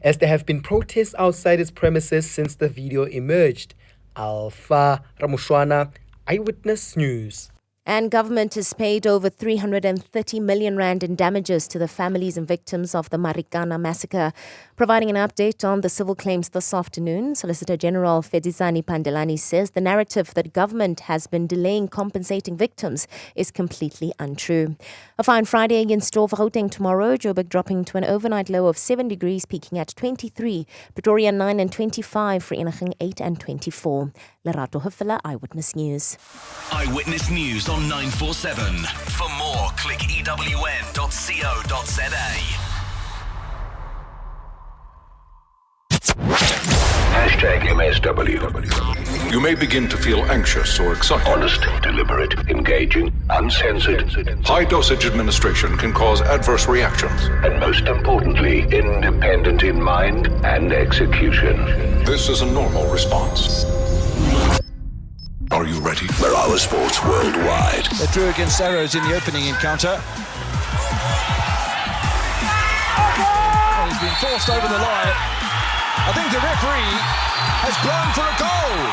as there have been protests outside his premises since the video emerged. Alpha Ramushwana, Eyewitness News. And government has paid over 330 million rand in damages to the families and victims of the Marikana massacre. Providing an update on the civil claims this afternoon, Solicitor General Fedizani Pandelani says the narrative that government has been delaying compensating victims is completely untrue. A fine Friday in store for Gauteng tomorrow, Joburg dropping to an overnight low of 7 degrees, peaking at 23, Pretoria 9 and 25, Vereeniging 8 and 24. Lerato Hufela, Eyewitness News. Eyewitness News on 947. For more, click ewn.co.za. #MSW. You may begin to feel anxious or excited. Honest, deliberate, engaging, uncensored. High dosage administration can cause adverse reactions. And most importantly, independent in mind and execution. This is a normal response. Are you ready? Marawa Sports Worldwide. They drew against Arrows in the opening encounter. Well, he's been forced over the line. I think the referee has blown for a goal.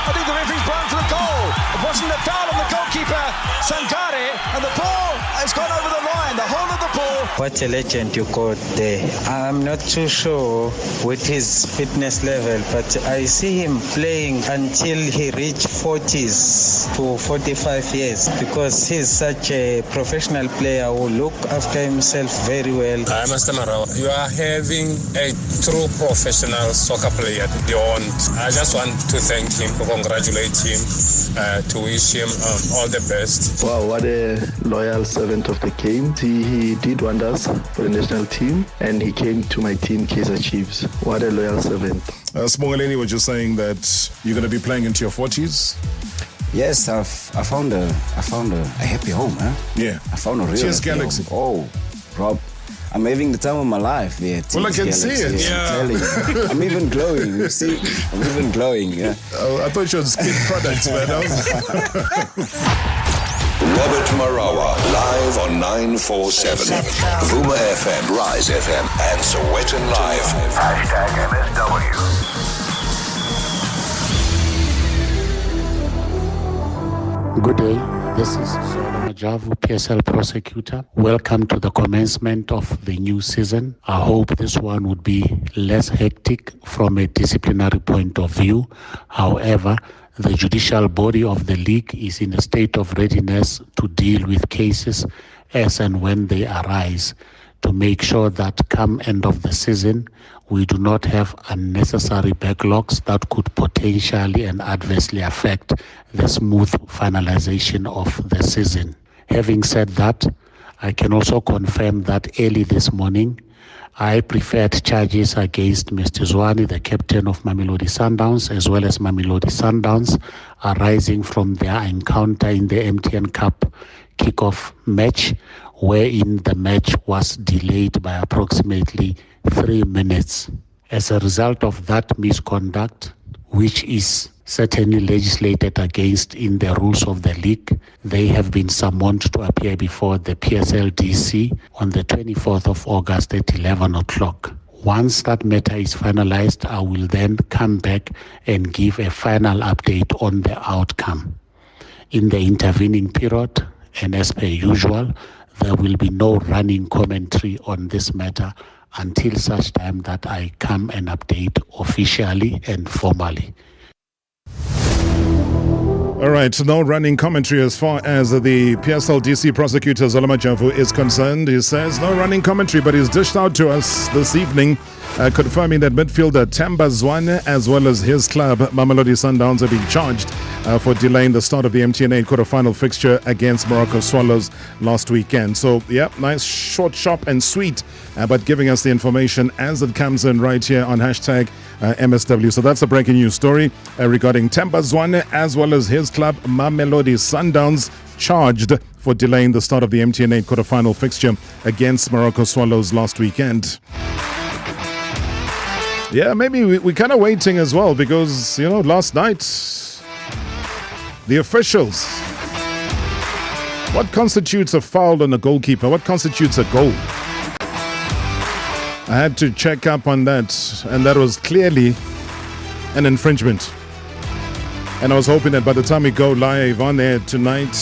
I think the referee's blown for a goal. It wasn't a foul on the goalkeeper, Sankare, and the ball has gone over the line, the whole of the ball. What a legend you got there. I'm not too sure with his fitness level, but I see him playing until he reach 40s to 45 years because he's such a professional player who look after himself very well. Hi, Mr. Marawa. You are having a true professional soccer player beyond. I just want to thank him, to congratulate him, to wish him all the best. Wow, what a loyal servant of the game. He did wonders for the national team, and he came to my team, Kaizer Chiefs. What a loyal servant. Smongaleni was just saying that you're going to be playing into your 40s. Yes, I found a happy home, huh? Yeah. I found a real Cheers, happy Galaxy. home. Oh, Rob, I'm having the time of my life. Yeah, well, I can Galaxy. see it. Yeah. I'm telling you. I'm even glowing. You see, I'm even glowing. Yeah. Oh, I thought you were skin products, man. Robert Marawa, live on 947. Vuma FM, Rise FM, and Sowetan Live. #MSW. Good day. This is Zolo Majavu, PSL prosecutor. Welcome to the commencement of the new season. I hope this one would be less hectic from a disciplinary point of view. However, the judicial body of the league is in a state of readiness to deal with cases as and when they arise, to make sure that come end of the season, we do not have unnecessary backlogs that could potentially and adversely affect the smooth finalization of the season. Having said that, I can also confirm that early this morning, I preferred charges against Mr. Zwane, the captain of Mamelodi Sundowns, as well as Mamelodi Sundowns, arising from their encounter in the MTN Cup kickoff match, wherein the match was delayed by approximately 3 minutes. As a result of that misconduct, which is certainly legislated against in the rules of the league, they have been summoned to appear before the PSLDC on the 24th of August at 11 o'clock. Once that matter is finalized, I will then come back and give a final update on the outcome. In the intervening period, and as per usual, there will be no running commentary on this matter until such time that I come and update officially and formally. All right, no running commentary as far as the PSLDC prosecutor Zolo Majavu is concerned. He says no running commentary, but he's dished out to us this evening, confirming that midfielder Thembi Kgatlana as well as his club Mamelodi Sundowns are being charged for delaying the start of the MTN 8 quarter-final fixture against Morocco Swallows last weekend. So, yeah, nice, short, sharp and sweet, but giving us the information as it comes in right here on hashtag MSW. So that's a breaking news story regarding Thembi Kgatlana as well as his club Mamelodi Sundowns, charged for delaying the start of the MTN 8 quarter-final fixture against Morocco Swallows last weekend. Yeah, maybe we're kind of waiting as well because, you know, last night, the officials, what constitutes a foul on a goalkeeper? What constitutes a goal? I had to check up on that, and that was clearly an infringement. And I was hoping that by the time we go live on air tonight,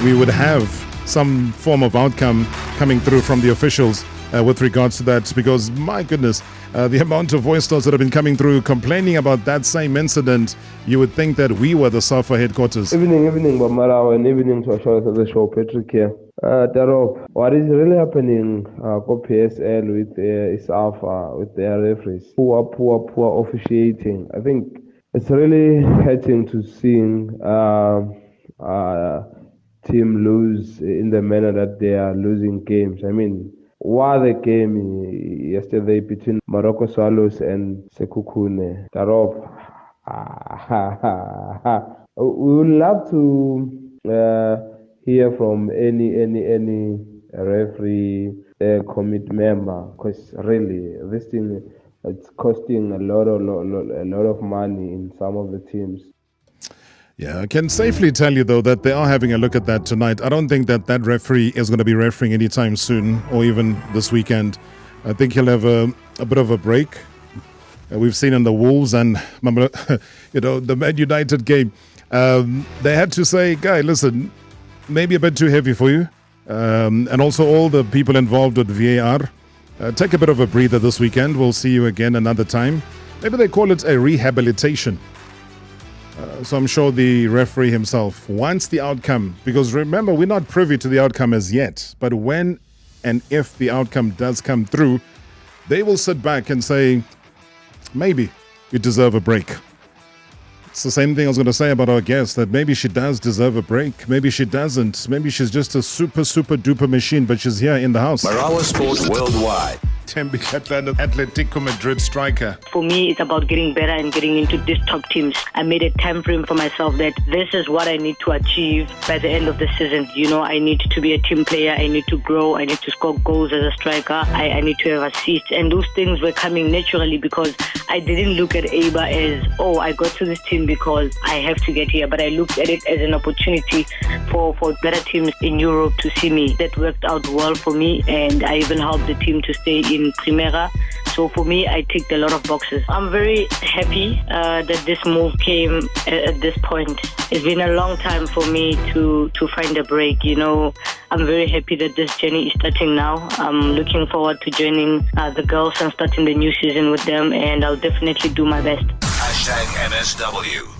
we would have some form of outcome coming through from the officials with regards to that, because my goodness, the amount of voice notes that have been coming through complaining about that same incident, you would think that we were the SAFA headquarters. Evening, Marawa, and evening to our show of the show, Patrick here. Darop, what is really happening for PSL with SAFA, with their referees? Poor officiating. I think it's really hurting to see team lose in the manner that they are losing games. I mean, what a game yesterday between Morocco Swallows and Sekhukhune. Darop, we would love to hear from any referee, committee member, because really this thing, it's costing a lot of money in some of the teams. Yeah, I can safely tell you, though, that they are having a look at that tonight. I don't think that referee is going to be refereeing anytime soon or even this weekend. I think he'll have a bit of a break. We've seen in the Wolves and, the Man United game, they had to say, guy, listen, maybe a bit too heavy for you. And also all the people involved with VAR, take a bit of a breather this weekend. We'll see you again another time. Maybe they call it a rehabilitation. So I'm sure the referee himself wants the outcome, because remember, we're not privy to the outcome as yet. But when and if the outcome does come through, they will sit back and say, maybe you deserve a break. It's the same thing I was going to say about our guest, that maybe she does deserve a break. Maybe she doesn't. Maybe she's just a super duper machine, but she's here in the house. Marawa Sports Worldwide. Thembi Kgatlana, Atletico Madrid striker. For me, it's about getting better and getting into these top teams. I made a time frame for myself that this is what I need to achieve by the end of the season. You know, I need to be a team player. I need to grow. I need to score goals as a striker. I need to have assists. And those things were coming naturally because I didn't look at ABA as, I got to this team because I have to get here. But I looked at it as an opportunity for better teams in Europe to see me. That worked out well for me, and I even helped the team to stay in Primera. So for me, I ticked a lot of boxes. I'm very happy that this move came at this point. It's been a long time for me to find a break. You know, I'm very happy that this journey is starting now. I'm looking forward to joining the girls and starting the new season with them, and I'll definitely do my best. #NSW.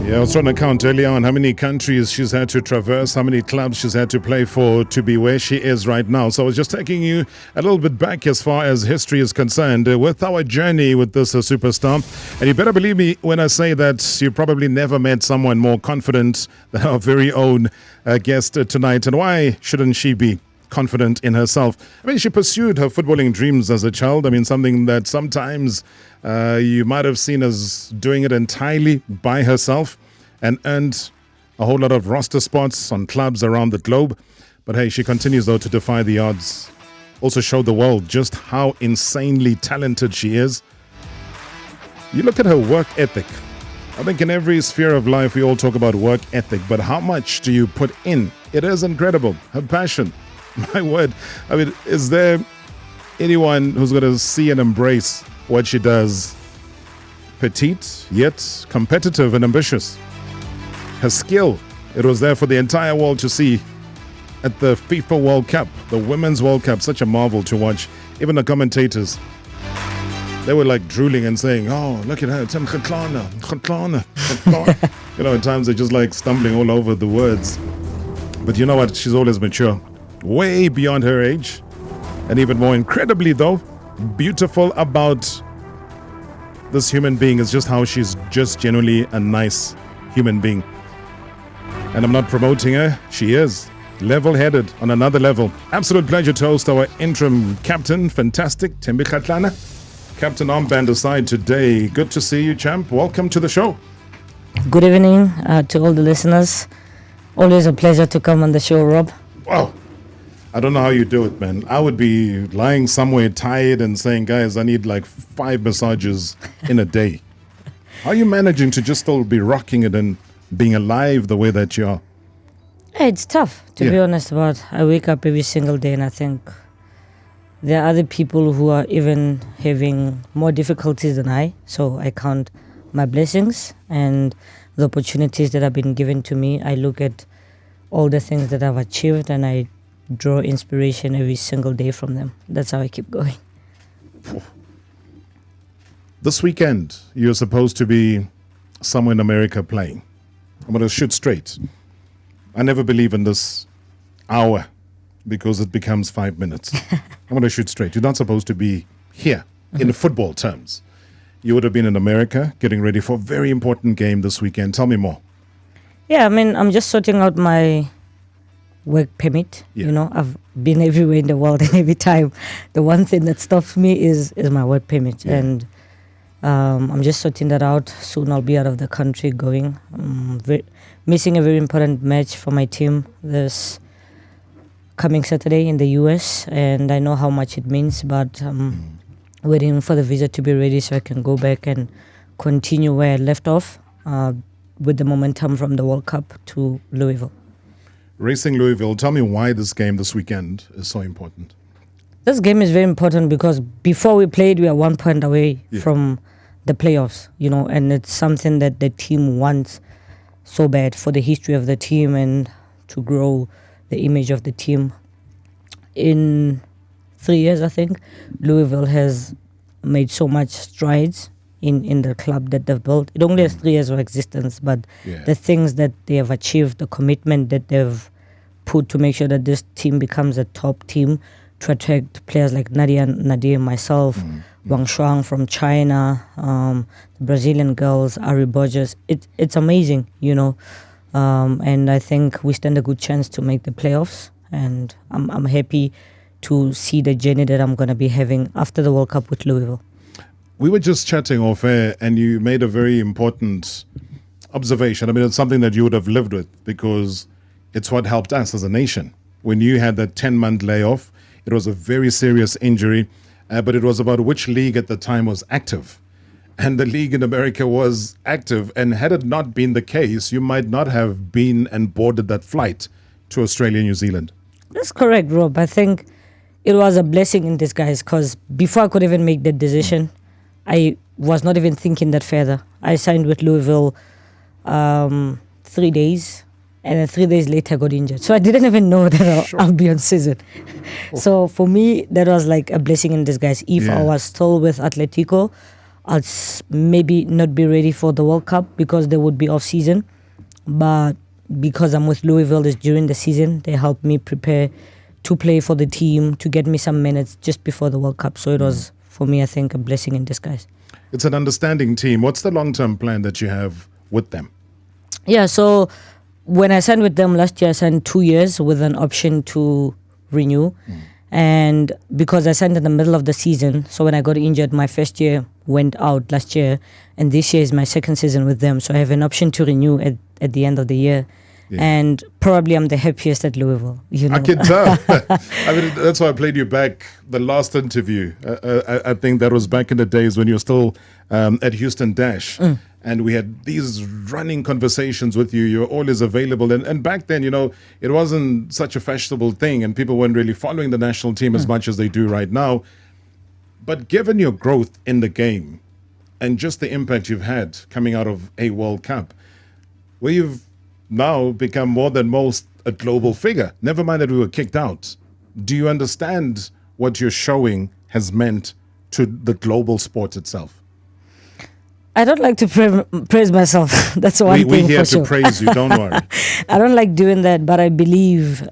Yeah, I was trying to count earlier on how many countries she's had to traverse, how many clubs she's had to play for to be where she is right now. So I was just taking you a little bit back as far as history is concerned with our journey with this superstar. And you better believe me when I say that you probably never met someone more confident than our very own guest tonight. And why shouldn't she be confident in herself? I mean, she pursued her footballing dreams as a child. I mean, something that sometimes you might have seen as doing it entirely by herself, and earned a whole lot of roster spots on clubs around the globe. But hey, she continues, though, to defy the odds. Also showed the world just how insanely talented she is. You look at her work ethic. I think in every sphere of life, we all talk about work ethic, but how much do you put in? It is incredible. Her passion. My word. I mean, is there anyone who's going to see and embrace what she does? Petite, yet competitive and ambitious. Her skill, it was there for the entire world to see at the FIFA World Cup, the Women's World Cup. Such a marvel to watch. Even the commentators, they were like drooling and saying, oh, look at her, Thembi Kgatlana. You know, at times they're just like stumbling all over the words. But you know what? She's always mature. Way beyond her age. And even more incredibly, though, beautiful about this human being is just how she's just genuinely a nice human being. And I'm not promoting her. She is level-headed on another level. Absolute pleasure to host our interim captain. Fantastic. Thembi Kgatlana. Captain armband aside today. Good to see you, champ. Welcome to the show. Good evening to all the listeners. Always a pleasure to come on the show, Rob. Wow. I don't know how you do it, man. I would be lying somewhere tired and saying, guys, I need like 5 massages in a day. How are you managing to just still be rocking it and being alive the way that you are? It's tough, to be honest, but I wake up every single day and I think there are other people who are even having more difficulties than I. So I count my blessings and the opportunities that have been given to me. I look at all the things that I've achieved and I draw inspiration every single day from them. That's how I keep going. This weekend, you're supposed to be somewhere in America playing. I'm going to shoot straight. I never believe in this hour because it becomes 5 minutes. I'm going to shoot straight. You're not supposed to be here in football terms. You would have been in America getting ready for a very important game this weekend. Tell me more. Yeah, I mean, I'm just sorting out my work permit. Yeah. You know, I've been everywhere in the world, and every time the one thing that stops me is my work permit. Yeah. And I'm just sorting that out. Soon I'll be out of the country going. Missing a very important match for my team this coming Saturday in the US, and I know how much it means, but waiting for the visa to be ready so I can go back and continue where I left off with the momentum from the World Cup to Louisville. Racing Louisville, tell me why this game this weekend is so important. This game is very important because before we played, we are 1 point away from the playoffs, you know, and it's something that the team wants so bad for the history of the team and to grow the image of the team. In 3 years, I think, Louisville has made so much strides in the club that they've built. It only has 3 years of existence, but the things that they have achieved, the commitment that they've put to make sure that this team becomes a top team, to attract players like Nadia, myself, Wang Shuang from China, the Brazilian girls, Ari Borges. It's amazing, you know. And I think we stand a good chance to make the playoffs. And I'm happy to see the journey that I'm going to be having after the World Cup with Louisville. We were just chatting off air and you made a very important observation. I mean, it's something that you would have lived with because it's what helped us as a nation. When you had that 10-month layoff, it was a very serious injury, but it was about which league at the time was active. And the league in America was active. And had it not been the case, you might not have been and boarded that flight to Australia, New Zealand. That's correct, Rob. I think it was a blessing in disguise because before I could even make that decision, I was not even thinking that further. I signed with Louisville 3 days, and then 3 days later I got injured. So I didn't even know that I'll be on season. So for me, that was like a blessing in disguise. If I was still with Atletico, I'd maybe not be ready for the World Cup because they would be off season. But because I'm with Louisville, it's during the season. They helped me prepare to play for the team, to get me some minutes just before the World Cup. So it was, for me, I think, a blessing in disguise. It's an understanding team. What's the long-term plan that you have with them? Yeah, so when I signed with them last year, I signed 2 years with an option to renew. And because I signed in the middle of the season, so when I got injured, my first year went out last year, and this year is my second season with them. So I have an option to renew at the end of the year. Yeah. And probably I'm the happiest at Louisville. You know? I can tell. I mean, that's why I played you back the last interview. I think that was back in the days when you were still at Houston Dash. And we had these running conversations with you. You were always available. And back then, you know, it wasn't such a fashionable thing. And people weren't really following the national team as much as they do right now. But given your growth in the game and just the impact you've had coming out of a World Cup, where you've now become more than most a global figure. Never mind that we were kicked out. Do you understand what you're showing has meant to the global sport itself? I don't like to praise myself. That's one thing we're here for to sure. praise you, don't worry. I don't like doing that, but I believe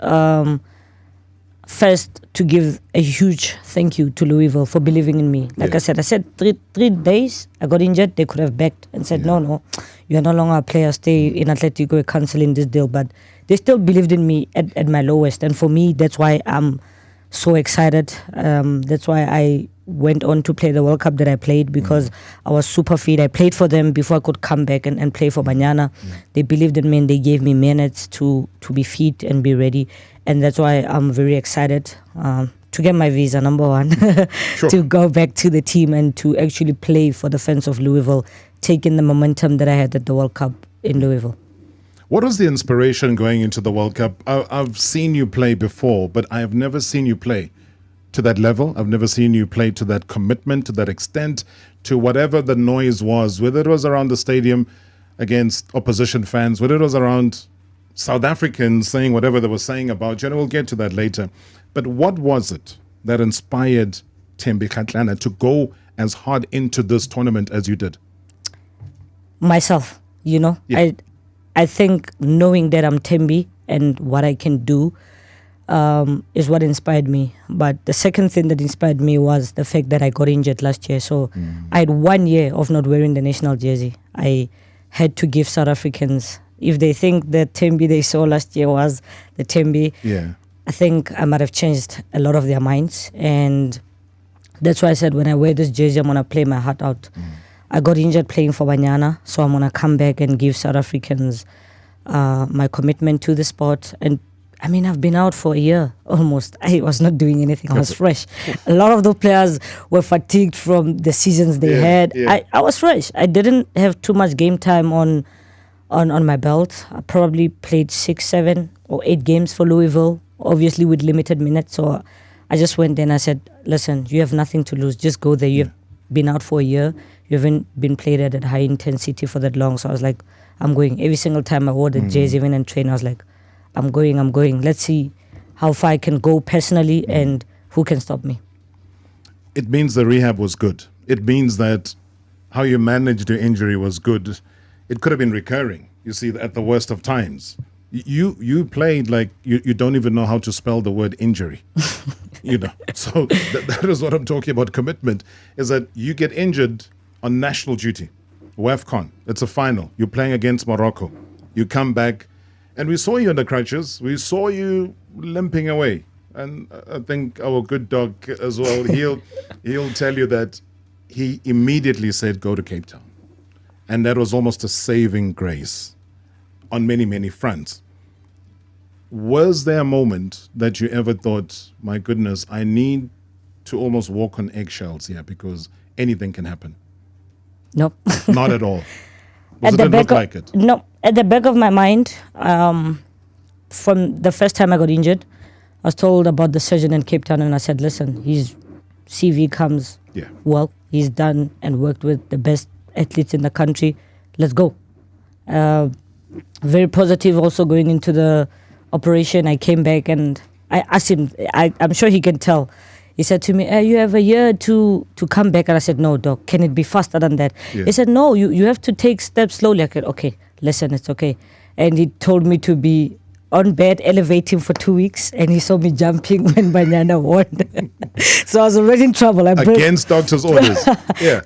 first to give a huge thank you to Louisville for believing in me. Like I said three days I got injured. They could have backed and said, no, you are no longer a player. Stay in Atletico. We're cancelling this deal. But they still believed in me at my lowest. And for me, that's why I'm so excited. That's why I went on to play the World Cup that I played, because I was super fit. I played for them before I could come back and play for Banyana. They believed in me and they gave me minutes to be fit and be ready. And that's why I'm very excited to get my visa, number one, to go back to the team and to actually play for the fans of Louisville, taking the momentum that I had at the World Cup in Louisville. What was the inspiration going into the World Cup? I've seen you play before, but I have never seen you play to that level. I've never seen you play to that commitment, to that extent, to whatever the noise was, whether it was around the stadium against opposition fans, whether it was around South Africans saying whatever they were saying about you, and we'll get to that later. But what was it that inspired Thembi Kgatlana to go as hard into this tournament as you did? Myself, Yeah. I think knowing that I'm Thembi and what I can do is what inspired me. But the second thing that inspired me was the fact that I got injured last year. So I had 1 year of not wearing the national jersey. I had to give South Africans, if they think the Thembi they saw last year was the Thembi, I think I might have changed a lot of their minds. And that's why I said when I wear this jersey, I'm going to play my heart out. I got injured playing for Banyana, so I'm going to come back and give South Africans my commitment to the sport. And I mean, I've been out for a year almost. I was not doing anything. I was fresh. A lot of those players were fatigued from the seasons they had. I was fresh. I didn't have too much game time on my belt. I probably played 6, 7 or 8 games for Louisville, obviously with limited minutes. So I just went there and I said, listen, you have nothing to lose. Just go there. You've been out for a year. You haven't been played at high intensity for that long. So I was like, I'm going. Every single time I wore the jersey, even in train, I was like, I'm going. Let's see how far I can go personally and who can stop me. It means the rehab was good. It means that how you managed your injury was good. It could have been recurring, you see, at the worst of times. You played like you don't even know how to spell the word injury. So that is what I'm talking about. Commitment is that you get injured on national duty. WAFCON, it's a final. You're playing against Morocco. You come back, and we saw you on the crutches. We saw you limping away. And I think our good dog as well, he'll tell you that he immediately said, go to Cape Town. And that was almost a saving grace on many, many fronts. Was there a moment that you ever thought, my goodness, I need to almost walk on eggshells here because anything can happen? No. Not at all. It didn't look like it? No. At the back of my mind, from the first time I got injured, I was told about the surgeon in Cape Town and I said, listen, his CV comes well. He's done and worked with the best athletes in the country. Let's go. Very positive also going into the operation. I came back and I asked him, I'm sure he can tell. He said to me, you have a year to come back. And I said, no, doc, can it be faster than that? He said, no, you have to take steps slowly. I said, okay, listen, it's okay. And he told me to be on bed, elevating for 2 weeks. And he saw me jumping when Banyana won. So I was already in trouble. Against doctor's orders.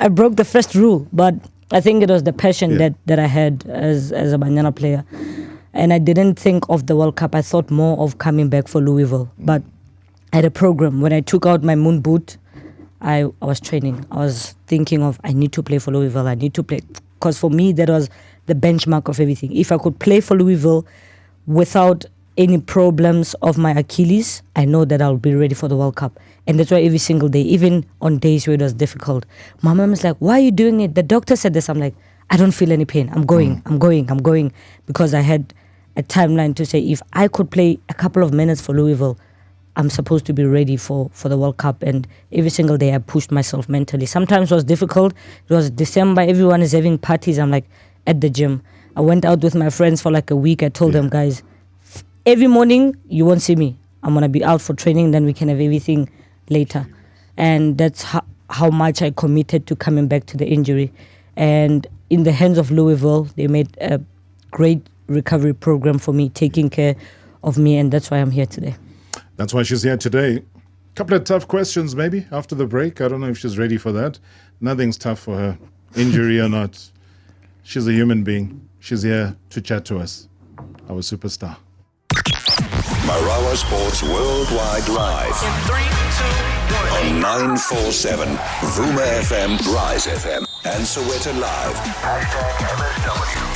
I broke the first rule. But I think it was the passion that I had as a Banyana player. And I didn't think of the World Cup. I thought more of coming back for Louisville. But I had a program. When I took out my moon boot, I was training. I was thinking of, I need to play for Louisville. I need to play. Because for me, that was the benchmark of everything. If I could play for Louisville without any problems of my Achilles, I know that I'll be ready for the World Cup. And that's why every single day, even on days where it was difficult, my mom is like, why are you doing it? The doctor said this. I'm like, I don't feel any pain. I'm going. Because I had a timeline to say, if I could play a couple of minutes for Louisville, I'm supposed to be ready for the World Cup. And every single day I pushed myself mentally. Sometimes it was difficult. It was December. Everyone is having parties. I'm like at the gym. I went out with my friends for like a week. I told them, guys, every morning you won't see me. I'm going to be out for training. Then we can have everything later. And that's how much I committed to coming back to the injury. And in the hands of Louisville, they made a great recovery program for me, taking care of me. And that's why I'm here today. That's why she's here today. Couple of tough questions maybe after the break. I don't know if she's ready for that. Nothing's tough for her, injury or not. She's a human being. She's here to chat to us, our superstar. Marawa Sports Worldwide Live. In 3, 2, 1. On 947, Vuma FM, Rise FM, and Soweto Live. #MSW.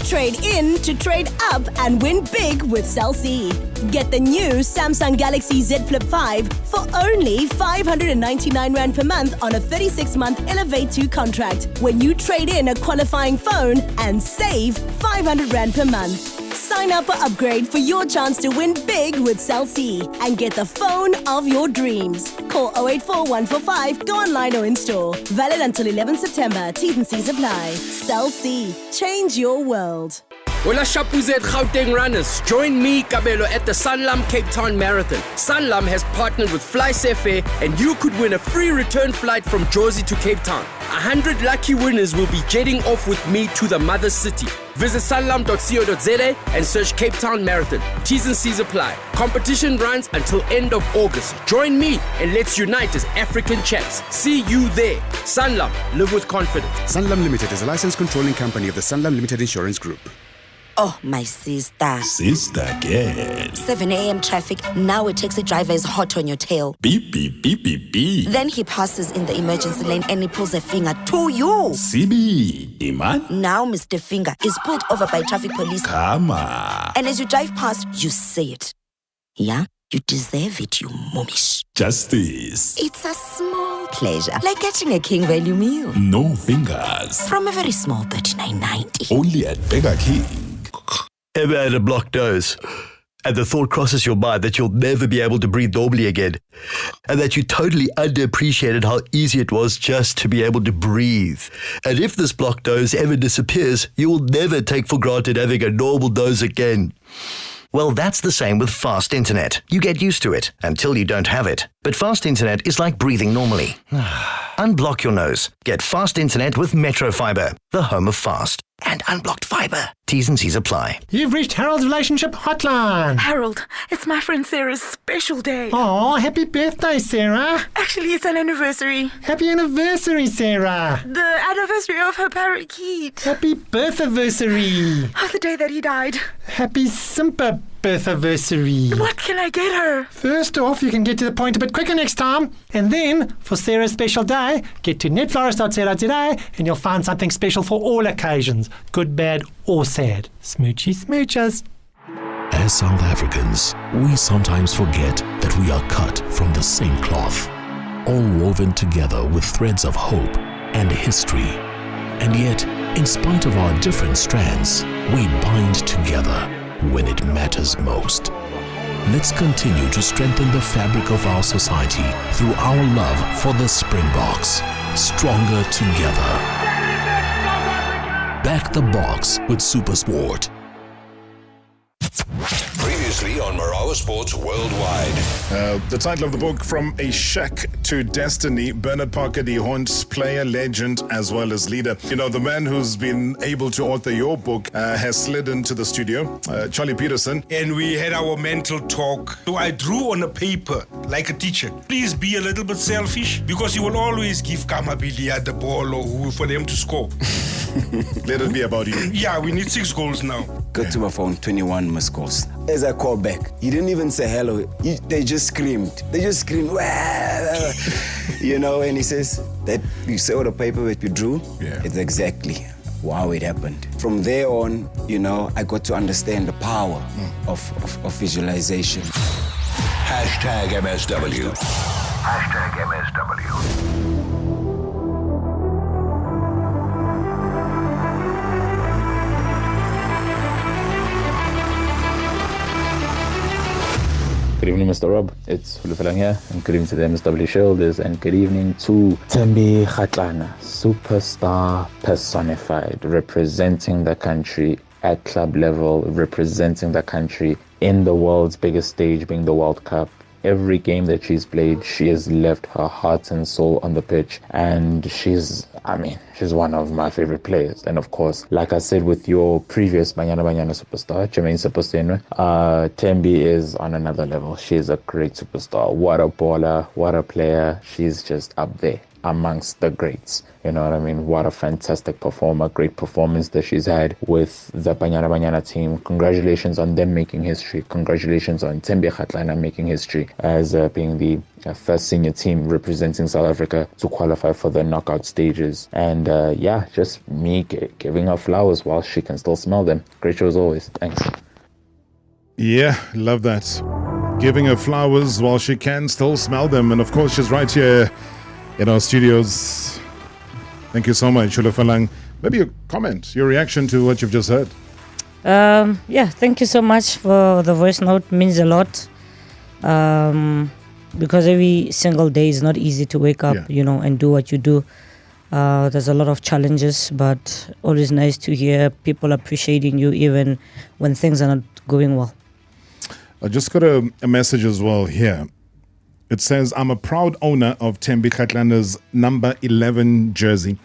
Trade in to trade up and win big with Cell C. Get the new Samsung Galaxy Z Flip 5 for only 599 Rand per month on a 36-month Elevate 2 contract when you trade in a qualifying phone and save 500 Rand per month. Sign up for Upgrade for your chance to win big with Cell C and get the phone of your dreams. Call 084 145, go online or in store. Valid until 11 September. T's and C's apply. Cell C. Change your world. Hola Shapuze at Gauteng runners. Join me, Kabelo, at the Sanlam Cape Town Marathon. Sanlam has partnered with FlySafair and you could win a free return flight from Jozi to Cape Town. 100 lucky winners will be jetting off with me to the mother city. Visit sanlam.co.za and search Cape Town Marathon. T's and C's apply. Competition runs until end of August. Join me and let's unite as African champs. See you there. Sanlam, live with confidence. Sanlam Limited is a licensed controlling company of the Sanlam Limited Insurance Group. Oh, my sister. Sister, girl. 7 a.m. traffic. Now a taxi driver is hot on your tail. Beep, beep, beep, beep, beep. Then he passes in the emergency lane and he pulls a finger to you. CB, man. Now Mr. Finger is pulled over by traffic police. Come on. And as you drive past, you say it. Yeah? You deserve it, you mummish. Justice. It's a small pleasure, like getting a King value meal. No fingers. From a very small $39.90. Only at Burger King. Ever had a blocked nose, and the thought crosses your mind that you'll never be able to breathe normally again, and that you totally underappreciated how easy it was just to be able to breathe. And if this blocked nose ever disappears, you will never take for granted having a normal nose again. Well, that's the same with fast internet. You get used to it until you don't have it. But fast internet is like breathing normally. Unblock your nose. Get fast internet with Metro Fiber, the home of fast. And unblocked fiber. T's and C's apply. You've reached Harold's relationship hotline. Harold, it's my friend Sarah's special day. Oh, happy birthday, Sarah. Actually, it's an anniversary. Happy anniversary, Sarah. The anniversary of her parakeet. Happy birth-anniversary. Of the day that he died. Happy simper birth-anniversary. What can I get her? First off, you can get to the point a bit quicker next time. And then, for Sarah's special day, get to netflorist.co.za and you'll find something special for all occasions. Good, bad, or sad. Smoochy smoochers. As South Africans, we sometimes forget that we are cut from the same cloth, all woven together with threads of hope and history. And yet, in spite of our different strands, we bind together when it matters most. Let's continue to strengthen the fabric of our society through our love for the Springboks. Stronger together. Back the box with SuperSport. Previously on Marawa Sports Worldwide. The title of the book, From a Shack to Destiny, Bernard Parker, the Haunts player, legend, as well as leader. You know, the man who's been able to author your book has slid into the studio, Charlie Peterson. And we had our mental talk. So I drew on a paper like a teacher. Please be a little bit selfish because you will always give Kamabilia the ball or who for them to score. Let it be about you. Yeah, we need 6 goals now. Got to my phone, 21 missed calls. As I called back, you didn't even say hello. They just screamed. They just screamed, "Wah!" You know, and he says, that you saw the paper that you drew, it's exactly how it happened. From there on, you know, I got to understand the power of visualization. Hashtag MSW. Hashtag MSW. Good evening, Mr. Rob. It's Hulufelang here, and good evening to the MSW shoulders, and good evening to Thembi Kgatlana, superstar personified, representing the country at club level, representing the country in the world's biggest stage, being the World Cup. Every game that she's played, she has left her heart and soul on the pitch, and she's one of my favorite players. And of course, like I said with your previous Banyana Banyana superstar, Jermaine Seposenwe, Thembi is on another level. She is a great superstar. What a baller, what a player. She's just up there amongst the greats. You know what I mean? What a fantastic performer, great performance that she's had with the Banyana Banyana team. Congratulations on them making history. Congratulations on Thembi Kgatlana making history as being the first senior team representing South Africa to qualify for the knockout stages. And just me giving her flowers while she can still smell them. Great show as always. Thanks. Yeah, love that. Giving her flowers while she can still smell them. And of course, she's right here in our studios. Thank you so much, Hulufelang. Maybe a comment, your reaction to what you've just heard. Thank you so much for the voice note. Means a lot. Because every single day is not easy to wake up, and do what you do. There's a lot of challenges, but always nice to hear people appreciating you even when things are not going well. I just got a message as well here. It says, I'm a proud owner of Thembi Kgatlana's number 11 jersey.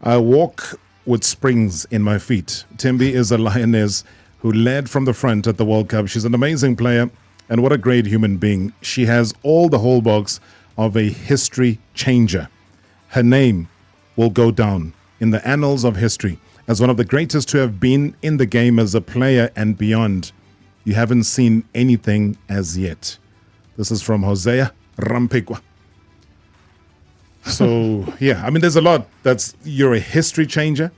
I walk with springs in my feet. Thembi is a lioness who led from the front at the World Cup. She's an amazing player, and what a great human being. She has all the hallmarks of a history changer. Her name will go down in the annals of history as one of the greatest to have been in the game as a player and beyond. You haven't seen anything as yet. This is from Hosea Rampekwa. So, there's a lot. You're a history changer.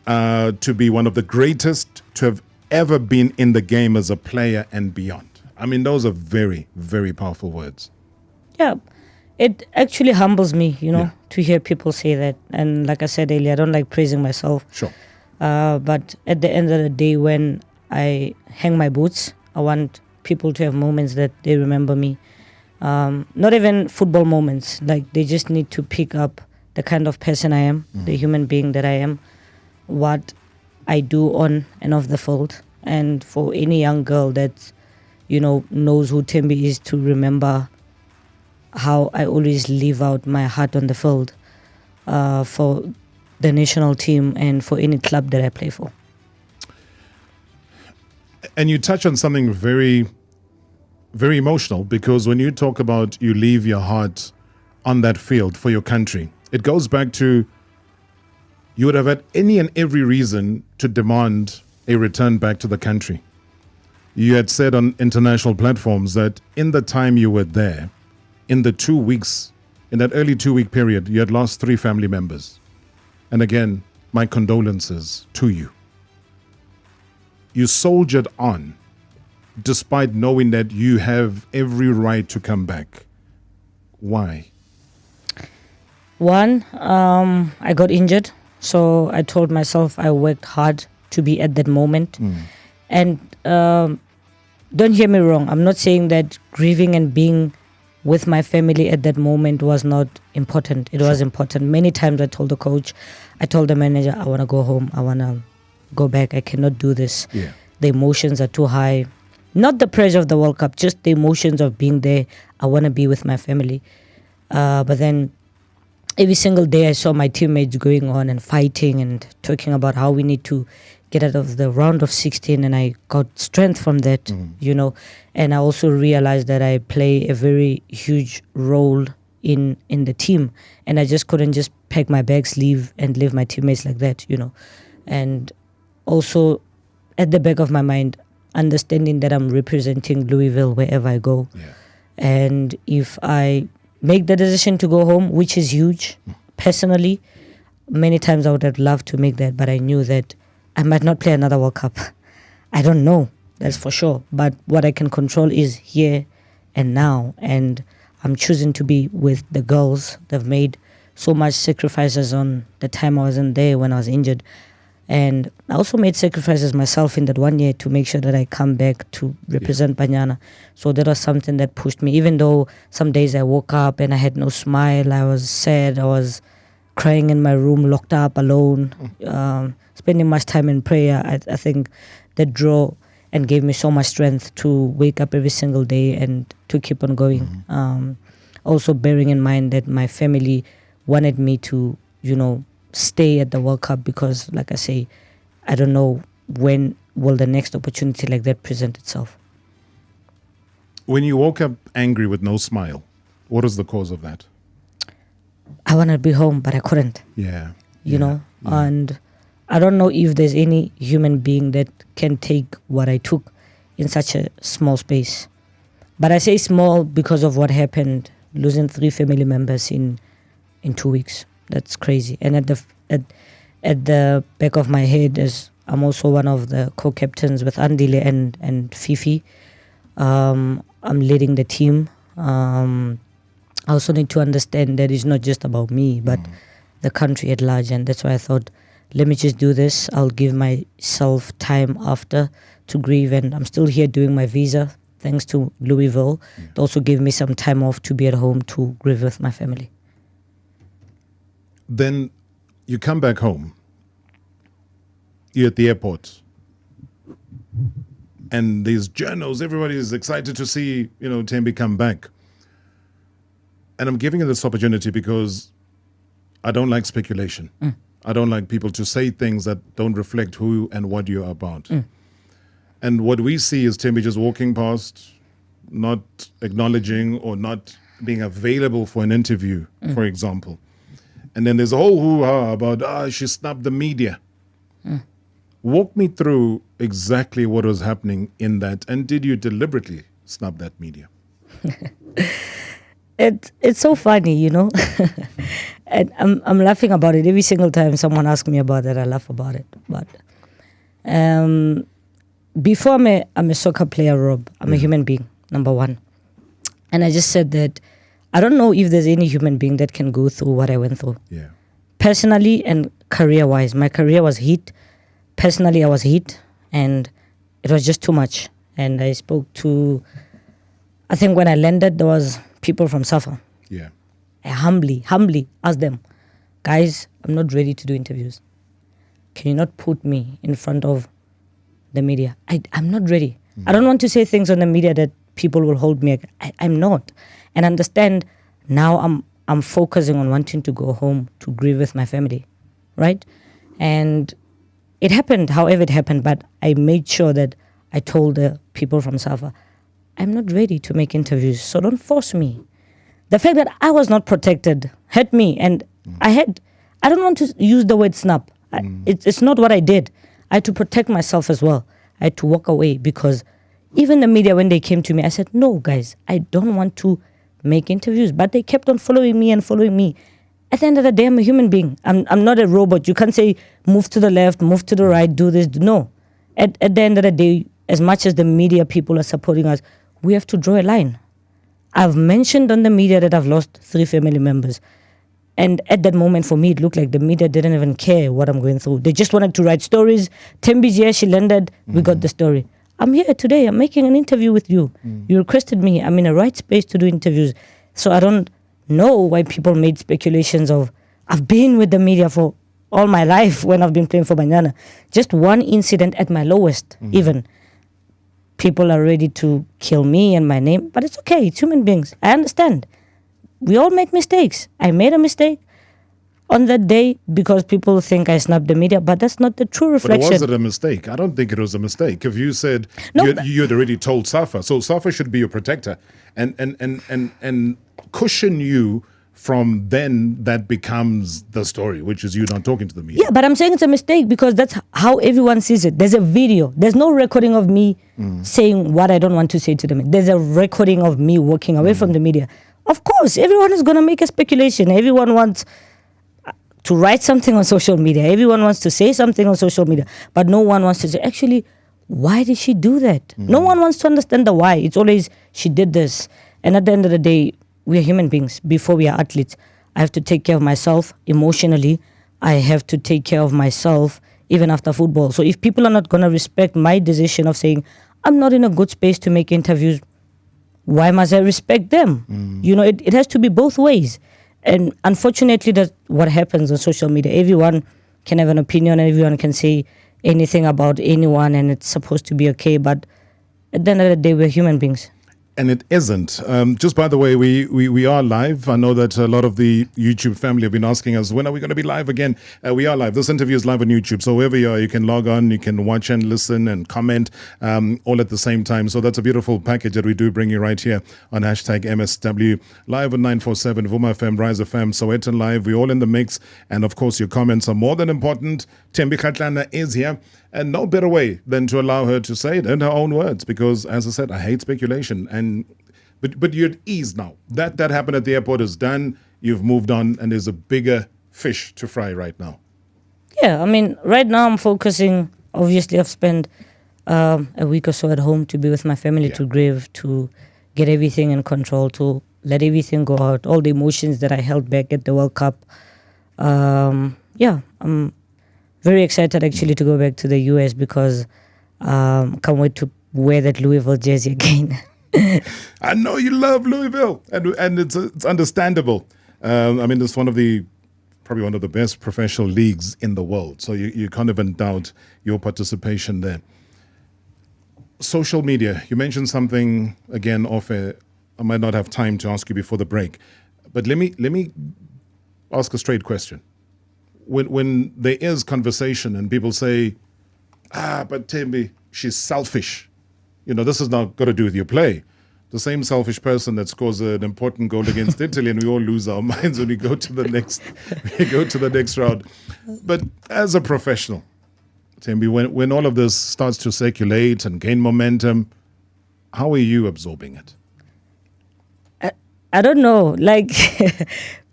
To be one of the greatest to have ever been in the game as a player and beyond. Those are very, very powerful words. Yeah, it actually humbles me, to hear people say that. And like I said earlier, I don't like praising myself. Sure. But at the end of the day, when I hang my boots, I want people to have moments that they remember me. Not even football moments. Like, they just need to pick up the kind of person I am, the human being that I am, what I do on and off the field. And for any young girl that, knows who Thembi is, to remember how I always leave out my heart on the field for the national team and for any club that I play for. And you touch on something very, very emotional, because when you talk about you leave your heart on that field for your country, it goes back to you would have had any and every reason to demand a return back to the country. You had said on international platforms that in the time you were there, in the 2 weeks, in that early 2-week period, you had lost 3 family members. And again, my condolences to you. You soldiered on despite knowing that you have every right to come back. Why? One, I got injured. So I told myself I worked hard to be at that moment. And don't hear me wrong. I'm not saying that grieving and being with my family at that moment was not important. It was important. Many times I told the coach, I told the manager, I want to go home. I want to go back. I cannot do this. Yeah. The emotions are too high. Not the pressure of the World Cup, just the emotions of being there. I want to be with my family. But then every single day I saw my teammates going on and fighting and talking about how we need to get out of the round of 16, and I got strength from that, and I also realized that I play a very huge role in the team, and I just couldn't just pack my bags, leave my teammates like that, and also at the back of my mind, understanding that I'm representing Louisville wherever I go, and if I make the decision to go home, which is huge, personally, many times I would have loved to make that, but I knew that I might not play another World Cup. I don't know, that's for sure. But what I can control is here and now. And I'm choosing to be with the girls. They've made so much sacrifices on the time I wasn't there when I was injured. And I also made sacrifices myself in that 1 year to make sure that I come back to represent Banyana. So that was something that pushed me. Even though some days I woke up and I had no smile, I was sad, I was crying in my room, locked up, alone, spending much time in prayer. I think that drew and gave me so much strength to wake up every single day and to keep on going. Also bearing in mind that my family wanted me to, stay at the World Cup because, like I say, I don't know when will the next opportunity like that present itself. When you woke up angry with no smile, what is the cause of that? I want to be home, but I couldn't. And I don't know if there's any human being that can take what I took in such a small space. But I say small because of what happened, losing 3 family members in 2 weeks. That's crazy. And at the back of my head is I'm also one of the co-captains with Andile and Fifi. I'm leading the team. I also need to understand that it's not just about me, but the country at large. And that's why I thought, let me just do this. I'll give myself time after to grieve, and I'm still here doing my visa. Thanks to Louisville. It also gave me some time off to be at home to grieve with my family. Then you come back home. You're at the airport. And these journals, everybody is excited to see, Thembi come back. And I'm giving you this opportunity because I don't like speculation. I don't like people to say things that don't reflect who and what you're about. And what we see is Thembi just walking past, not acknowledging or not being available for an interview, for example. And then there's a whole hoo-ha about, she snubbed the media. Walk me through exactly what was happening in that. And did you deliberately snub that media? It's so funny, And I'm laughing about it every single time someone asks me about it. I laugh about it. But before I'm a soccer player, Rob, I'm a human being, number one. And I just said that I don't know if there's any human being that can go through what I went through. Yeah. Personally and career-wise. My career was hit. Personally, I was hit. And it was just too much. And I spoke to, I think when I landed, there was people from SAFA. Yeah. I humbly asked them, guys, I'm not ready to do interviews. Can you not put me in front of the media? I'm not ready. I don't want to say things on the media that people will hold me. I'm not. And understand now I'm focusing on wanting to go home to grieve with my family, right? And it happened however it happened, but I made sure that I told the people from SAFA, I'm not ready to make interviews, so don't force me. The fact that I was not protected hurt me, and I don't want to use the word snap. It's not what I did. I had to protect myself as well. I had to walk away because even the media, when they came to me, I said, no, guys, I don't want to make interviews. But they kept on following me. At the end of the day, I'm a human being. I'm not a robot. You can't say, move to the left, move to the right, do this. No. At the end of the day, as much as the media people are supporting us, we have to draw a line. I've mentioned on the media that I've lost 3 family members. And at that moment, for me, it looked like the media didn't even care what I'm going through. They just wanted to write stories. Thembi's here, she landed, we got the story. I'm here today, I'm making an interview with you. You requested me, I'm in a right space to do interviews. So I don't know why people made speculations of, I've been with the media for all my life when I've been playing for Banyana. Just one incident at my lowest, even. People are ready to kill me and my name, but it's okay, it's human beings. I understand. We all make mistakes. I made a mistake on that day because people think I snubbed the media, but that's not the true reflection. But was it a mistake? I don't think it was a mistake. If you said you had already told SAFA, so SAFA should be your protector and cushion you from then that becomes the story, which is you not talking to the media. Yeah, but I'm saying it's a mistake because that's how everyone sees it. There's a video. There's no recording of me saying what I don't want to say to them. There's a recording of me walking away from the media. Of course, everyone is going to make a speculation. Everyone wants to write something on social media. Everyone wants to say something on social media. But no one wants to say, actually, why did she do that? No one wants to understand the why. It's always, she did this. And at the end of the day, we are human beings before we are athletes. I have to take care of myself emotionally. I have to take care of myself even after football. So if people are not going to respect my decision of saying, I'm not in a good space to make interviews, why must I respect them? It has to be both ways. And unfortunately, that's what happens on social media. Everyone can have an opinion and everyone can say anything about anyone and it's supposed to be okay. But at the end of the day, we're human beings. And it isn't. Just by the way, we are live. I know that a lot of the YouTube family have been asking us, when are we going to be live again? We are live. This interview is live on YouTube. So wherever you are, you can log on, you can watch and listen and comment all at the same time. So that's a beautiful package that we do bring you right here on #MSW. Live on 947, Vuma FM, Rise FM, Sowetan Live. We're all in the mix. And of course, your comments are more than important. Thembi Kgatlana is here. And no better way than to allow her to say it in her own words, because, as I said, I hate speculation. But you're at ease now. That happened at the airport is done. You've moved on, and there's a bigger fish to fry right now. Yeah, I mean, right now I'm focusing. Obviously, I've spent a week or so at home to be with my family, to grieve, to get everything in control, to let everything go out, all the emotions that I held back at the World Cup. I'm very excited actually to go back to the US because can't wait to wear that Louisville jersey again. I know you love Louisville, and it's understandable. I mean, it's probably one of the best professional leagues in the world. So you can't even doubt your participation there. Social media. You mentioned something again off air. I might not have time to ask you before the break, but let me ask a straight question. When there is conversation and people say, but Thembi, she's selfish. This has not got to do with your play. The same selfish person that scores an important goal against Italy, and we all lose our minds when we go to the next round. But as a professional, Thembi, when all of this starts to circulate and gain momentum, how are you absorbing it? I don't know. Like,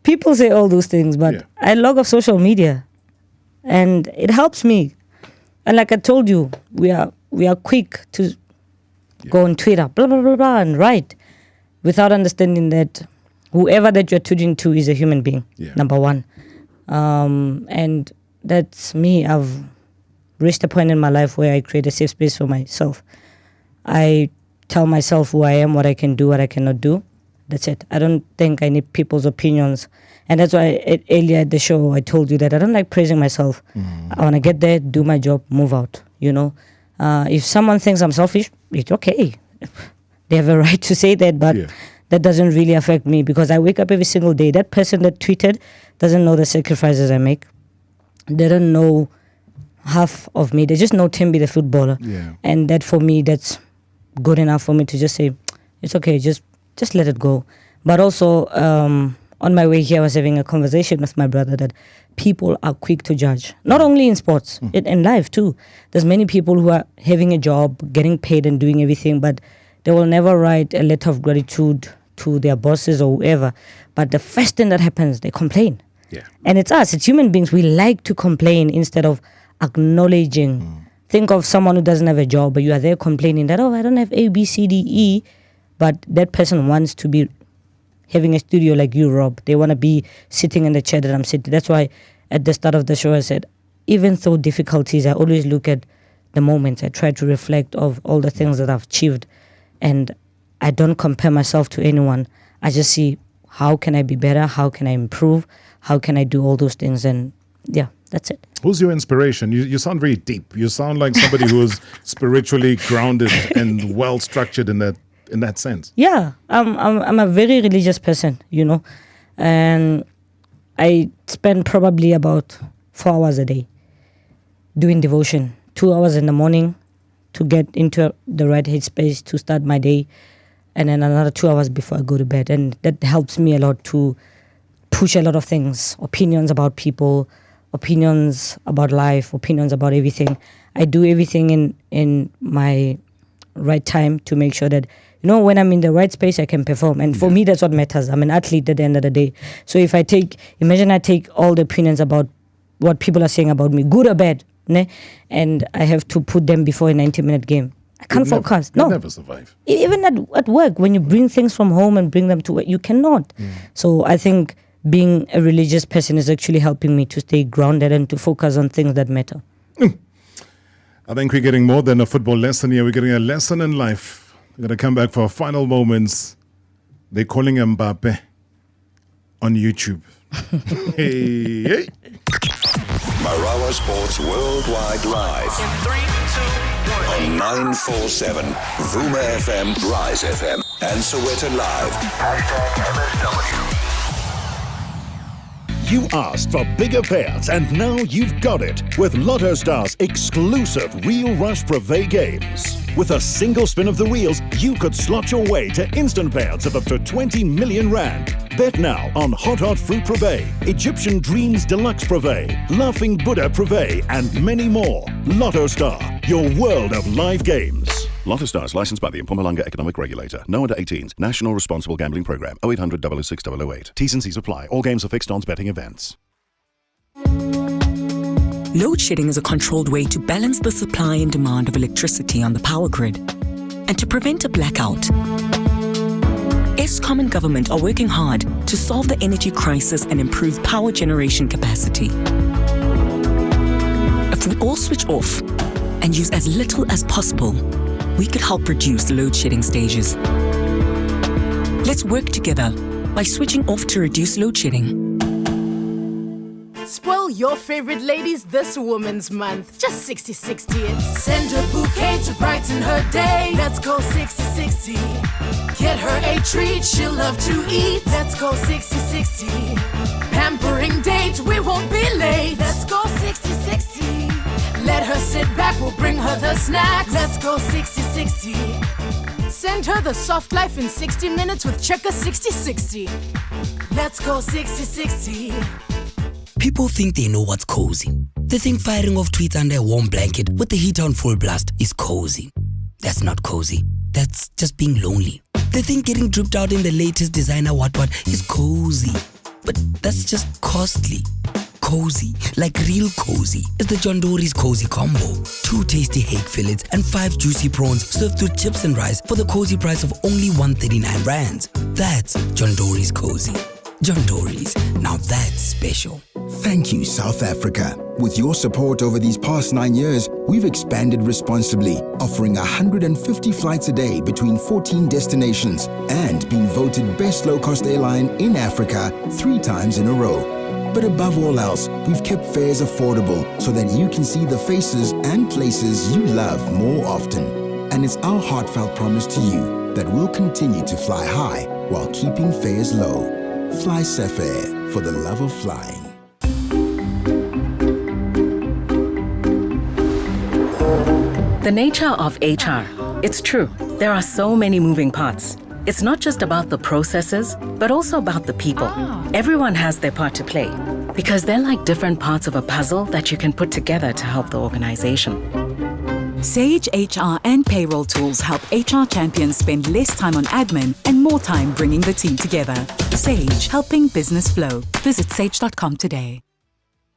people say all those things, but I log off social media, and it helps me. And like I told you, we are quick to go on Twitter, blah, blah, blah, blah, and write without understanding that whoever that you're tweeting to is a human being, number one. And that's me. I've reached a point in my life where I create a safe space for myself. I tell myself who I am, what I can do, what I cannot do. That's it. I don't think I need people's opinions. And that's why earlier at the show, I told you that I don't like praising myself. I want to get there, do my job, move out, If someone thinks I'm selfish, it's okay. They have a right to say that, but that doesn't really affect me because I wake up every single day. That person that tweeted doesn't know the sacrifices I make. They don't know half of me. They just know Thembi, the footballer. Yeah. And that for me, that's good enough for me to just say, it's okay, just let it go. But also, on my way here, I was having a conversation with my brother that people are quick to judge. Not only in sports, in life too. There's many people who are having a job, getting paid and doing everything, but they will never write a letter of gratitude to their bosses or whoever. But the first thing that happens, they complain. Yeah. And it's us, it's human beings. We like to complain instead of acknowledging. Think of someone who doesn't have a job, but you are there complaining that, I don't have A, B, C, D, E. But that person wants to be having a studio like you, Rob. They want to be sitting in the chair that I'm sitting. That's why at the start of the show I said, even though difficulties, I always look at the moments. I try to reflect of all the things that I've achieved. And I don't compare myself to anyone. I just see how can I be better? How can I improve? How can I do all those things? And that's it. Who's your inspiration? You sound very deep. You sound like somebody who's spiritually grounded and well structured in that sense. Yeah, I'm a very religious person, and I spend probably about 4 hours a day doing devotion, 2 hours in the morning to get into the right headspace to start my day, and then another 2 hours before I go to bed. And that helps me a lot to push a lot of things, opinions about people, opinions about life, opinions about everything. I do everything in my right time to make sure that, when I'm in the right space, I can perform. And for me, that's what matters. I'm an athlete at the end of the day. So if imagine I take all the opinions about what people are saying about me, good or bad, and I have to put them before a 90-minute game. I can't focus. You'll never survive. Even at work, when you bring things from home and bring them to work, you cannot. So I think being a religious person is actually helping me to stay grounded and to focus on things that matter. I think we're getting more than a football lesson here. We're getting a lesson in life. We're going to come back for our final moments. They're calling Mbappe on YouTube. Hey. Marawa Sports Worldwide Live. In 3, 2, 1. On 947, Vuma FM, Rise FM, and Soweto Live. #MSW. You asked for bigger payouts, and now you've got it with Lotto Star's exclusive Real Rush Privé games. With a single spin of the reels, you could slot your way to instant payouts of up to 20 million rand. Bet now on Hot Fruit Privé, Egyptian Dreams Deluxe Privé, Laughing Buddha Privé, and many more. Lotto Star, your world of live games. Lotto Stars, licensed by the Mpumalanga Economic Regulator. No under 18s. National Responsible Gambling Program. 0800 006 008. T's and C's apply. All games are fixed odds betting events. Load shedding is a controlled way to balance the supply and demand of electricity on the power grid and to prevent a blackout. Eskom and government are working hard to solve the energy crisis and improve power generation capacity. we all switch off and use as little as possible, we could help reduce the load shedding stages. Let's work together by switching off to reduce load shedding. Spoil your favorite ladies this Women's Month. Just 60-60 it. Send a bouquet to brighten her day. Let's go 60-60. Get her a treat she'll love to eat. Let's go 60-60. Pampering date, we won't be late. Let's go 60-60. Let her sit back, we'll bring her the snacks. Let's go 60-60. Send her the soft life in 60 minutes with Checker 60-60. Let's go 60-60. People think they know what's cozy. They think firing off tweets under a warm blanket with the heat on full blast is cozy. That's not cozy. That's just being lonely. They think getting dripped out in the latest designer what is cozy. But that's just costly. Cozy, like real cozy, is the John Dory's Cozy Combo. 2 tasty hake fillets and 5 juicy prawns served with chips and rice for the cozy price of only 139 rands. That's John Dory's Cozy. John Dory's, now that's special. Thank you, South Africa. With your support over these past 9 years, we've expanded responsibly, offering 150 flights a day between 14 destinations and been voted best low-cost airline in Africa 3 times in a row. But above all else, we've kept fares affordable so that you can see the faces and places you love more often. And it's our heartfelt promise to you that we'll continue to fly high while keeping fares low. Fly Safair, for the love of flying. The nature of HR. It's true, there are so many moving parts. It's not just about the processes, but also about the people. Everyone has their part to play because they're like different parts of a puzzle that you can put together to help the organization. Sage HR and payroll tools help HR champions spend less time on admin and more time bringing the team together. Sage, helping business flow. Visit sage.com today.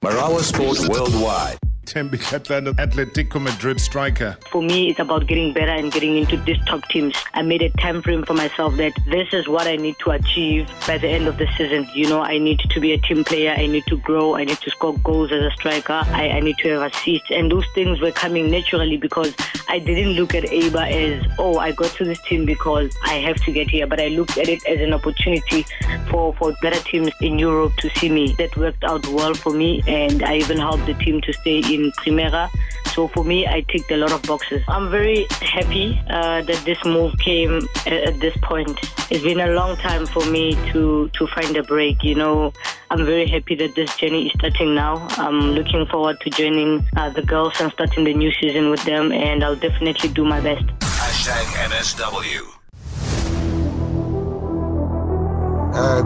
Marawa Sport Worldwide. Thembi Kgatlana, Atletico Madrid striker. For me, it's about getting better and getting into these top teams. I made a time frame for myself that this is what I need to achieve by the end of the season. You know, I need to be a team player. I need to grow. I need to score goals as a striker. I need to have assists. And those things were coming naturally because I didn't look at ABA as, oh, I got to this team because I have to get here. But I looked at it as an opportunity for better teams in Europe to see me. That worked out well for me. And I even helped the team to stay in Primera. So for me, I ticked a lot of boxes. I'm very happy that this move came at this point. It's been a long time for me to find a break. You know, I'm very happy that this journey is starting now. I'm looking forward to joining the girls and starting the new season with them, and I'll definitely do my best. #NSW.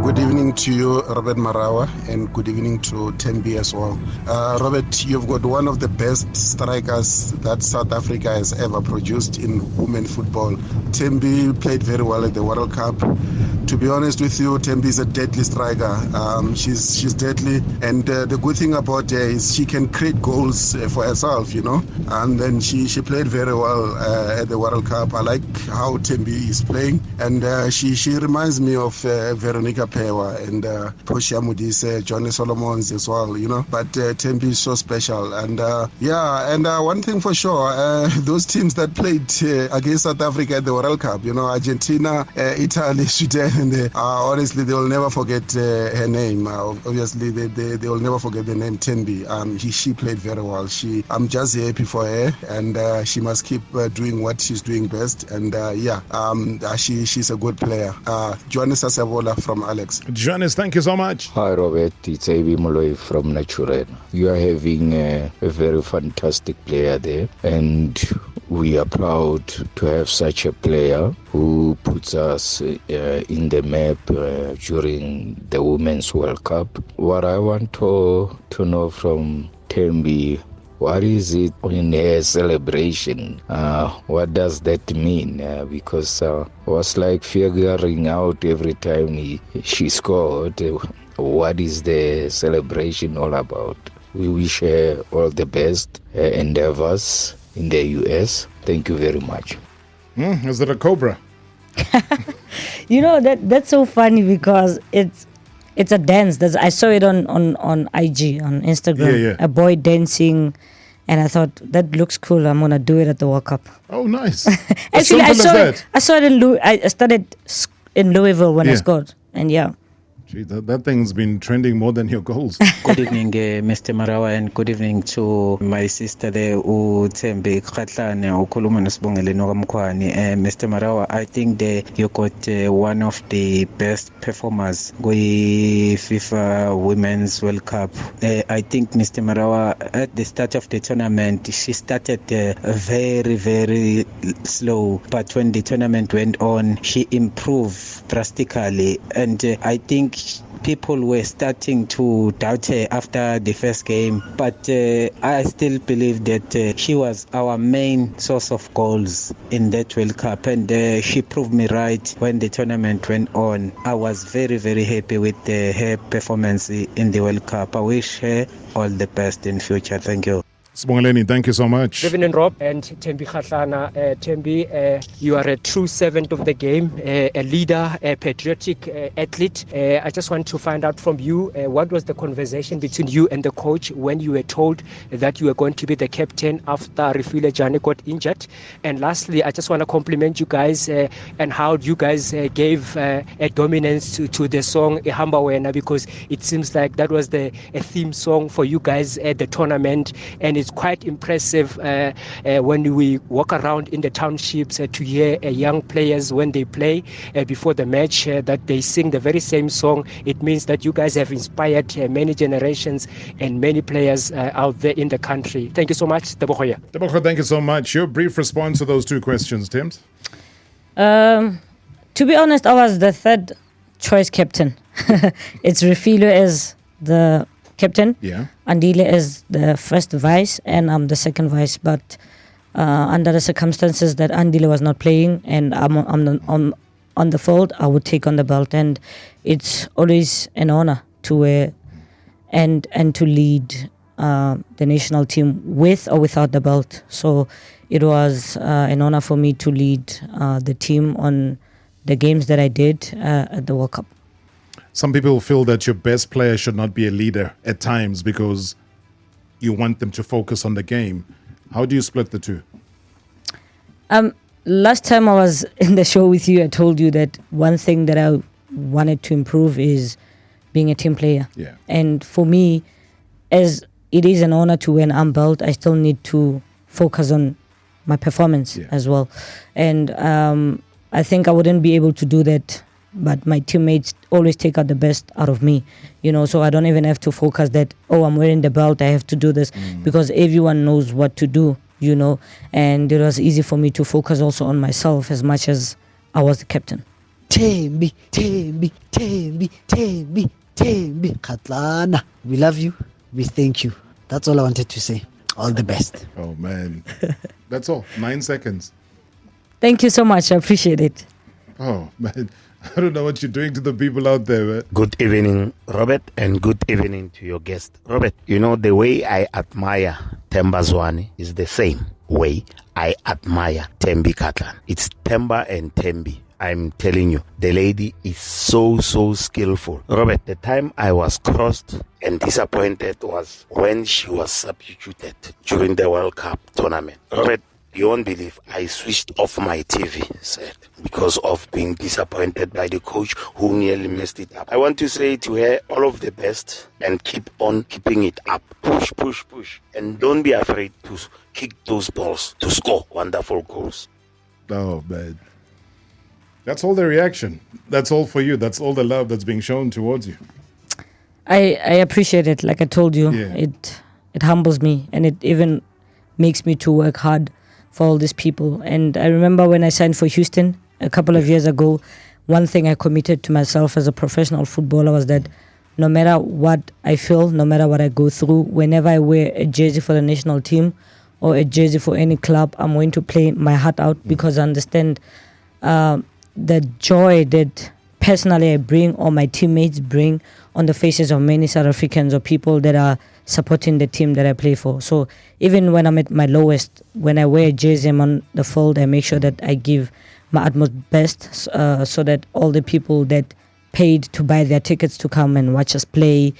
Good evening to you, Robert Marawa, and good evening to Thembi as well. Robert, you've got one of the best strikers that South Africa has ever produced in women football. Thembi played very well at the World Cup. To be honest with you, Thembi is a deadly striker. She's deadly, and the good thing about her is she can create goals for herself, you know. And then she played very well at the World Cup. I like how Thembi is playing, and she reminds me of Veronica Pewa and Portia Mudise, Johnny Solomons as well, you know. But Thembi is so special, and one thing for sure, those teams that played against South Africa at the World Cup, you know, Argentina, Italy, Sweden, and honestly, they will never forget her name. Obviously, they will never forget the name Thembi. She played very well. I'm just happy for her, and she must keep doing what she's doing best. And she's a good player. Johannes Sasavola from Alex. Johannes, thank you so much. Hi, Robert. It's Avi Moloi from Natural. You are having a very fantastic player there, and we are proud to have such a player who puts us in the map during the Women's World Cup. What I want to know from Thembi, what is it in her celebration? What does that mean? Because I was like figuring out every time she scored, what is the celebration all about? We wish her all the best endeavors in the US. Thank you very much. Is it a cobra? You know, that's so funny because it's a dance. I saw it on IG, on Instagram. Yeah. A boy dancing And I thought, that looks cool. I'm going to do it at the World Cup. Oh, nice. Actually, I saw it I started in Louisville when I scored. And yeah. Gee, that thing's been trending more than your goals. Good evening, Mr. Marawa, and good evening to my sister there, Thembi Kgatlana, ukhuluma noSibongile nokaMkhwani. Mr. Marawa, I think you got one of the best performers with FIFA Women's World Cup. I think, Mr. Marawa, at the start of the tournament, she started very, very slow. But when the tournament went on, she improved drastically. And I think people were starting to doubt her after the first game, but I still believe that she was our main source of goals in that World Cup, and she proved me right when the tournament went on. I was very, very happy with her performance in the World Cup. I wish her all the best in future. Thank you. Sibongeleni, thank you so much. Good evening, Rob and Thembi Kgatlana. Thembi, you are a true servant of the game, a leader, a patriotic athlete. I just want to find out from you, what was the conversation between you and the coach when you were told that you were going to be the captain after Refile Jani got injured? And lastly, I just want to compliment you guys and how you guys gave a dominance to the song Ihamba Wena, because it seems like that was a theme song for you guys at the tournament, and it's quite impressive when we walk around in the townships to hear young players when they play before the match that they sing the very same song. It means that you guys have inspired many generations and many players out there in the country. Thank you so much. Tebogo, thank you so much. Your brief response to those two questions, Tims? To be honest, I was the third choice captain. It's Refilo as the captain. Yeah. Andile is the first vice, and I'm the second vice. But under the circumstances that Andile was not playing and I'm on the field, I would take on the belt. And it's always an honor to wear and to lead the national team with or without the belt. So it was an honor for me to lead the team on the games that I did at the World Cup. Some people feel that your best player should not be a leader at times because you want them to focus on the game. How do you split the two? Last time I was in the show with you, I told you that one thing that I wanted to improve is being a team player. Yeah. And for me, as it is an honor to win an belt, I still need to focus on my performance as well. And I think I wouldn't be able to do that, but my teammates always take out the best out of me, so I don't even have to focus that, I'm wearing the belt, I have to do this, because everyone knows what to do, and it was easy for me to focus also on myself as much as I was the captain. Thembi Kgatlana. We love you. We thank you. That's all I wanted to say. All the best. Oh, man. That's all. 9 seconds. Thank you so much. I appreciate it. Oh, man. I don't know what you're doing to the people out there, man. Good evening, Robert, and good evening to your guest. Robert, the way I admire Themba Zwane is the same way I admire Thembi Kgatlana. It's Themba and Thembi. I'm telling you, the lady is so skillful. Robert, the time I was crossed and disappointed was when she was substituted during the World Cup tournament. Robert, you won't believe, I switched off my TV set because of being disappointed by the coach who nearly messed it up. I want to say to her, all of the best, and keep on keeping it up. Push. And don't be afraid to kick those balls to score wonderful goals. Oh, man. That's all the reaction. That's all for you. That's all the love that's being shown towards you. I appreciate it. Like I told you, it humbles me, and it even makes me to work hard for all these people. And I remember when I signed for Houston a couple of years ago, one thing I committed to myself as a professional footballer was that no matter what I feel, no matter what I go through, whenever I wear a jersey for the national team or a jersey for any club, I'm going to play my heart out because I understand the joy that personally I bring or my teammates bring on the faces of many South Africans or people that are supporting the team that I play for. So even when I'm at my lowest, when I wear a jersey, I'm on the field, I make sure that I give my utmost best so that all the people that paid to buy their tickets to come and watch us play,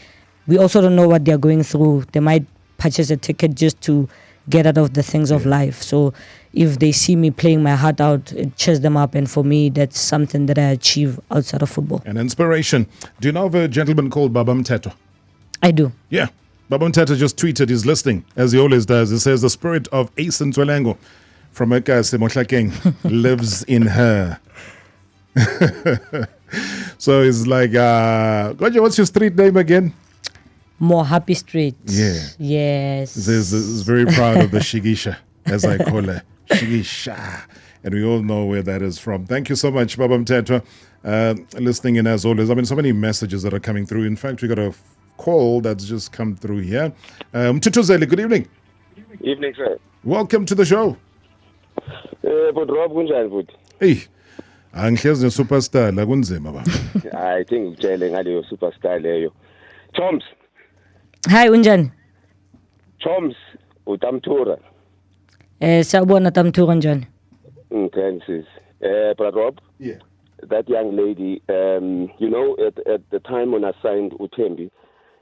we also don't know what they're going through. They might purchase a ticket just to get out of the things of life. So if they see me playing my heart out, it cheers them up. And for me, that's something that I achieve outside of football. An inspiration. Do you know of a gentleman called Baba Mteto? I do. Yeah. Baba Mteto just tweeted, he's listening, as he always does. He says, the spirit of Ace Ntwelengo from Ekase Mohlakeng lives in her. So it's like, what's your street name again? More Happy Street. Yeah. Yes. He's very proud of the Shigisha, as I call her. Shigisha. And we all know where that is from. Thank you so much, Baba Mteto, listening in as always. I mean, so many messages that are coming through. In fact, we got a call that's just come through here. Mtutuzeli, good evening. Evening, sir. Welcome to the show. But Rob kunjani futhi? Hey, angihlezi superstar la kunzima baba. I think ngitshele ngaleyo superstar leyo. Toms. Hi, unjani? Toms, utamthura. Sawubona Tamthura njani? Okay, sis. But Rob. Yeah. That young lady, you know, at the time when I signed Thembi,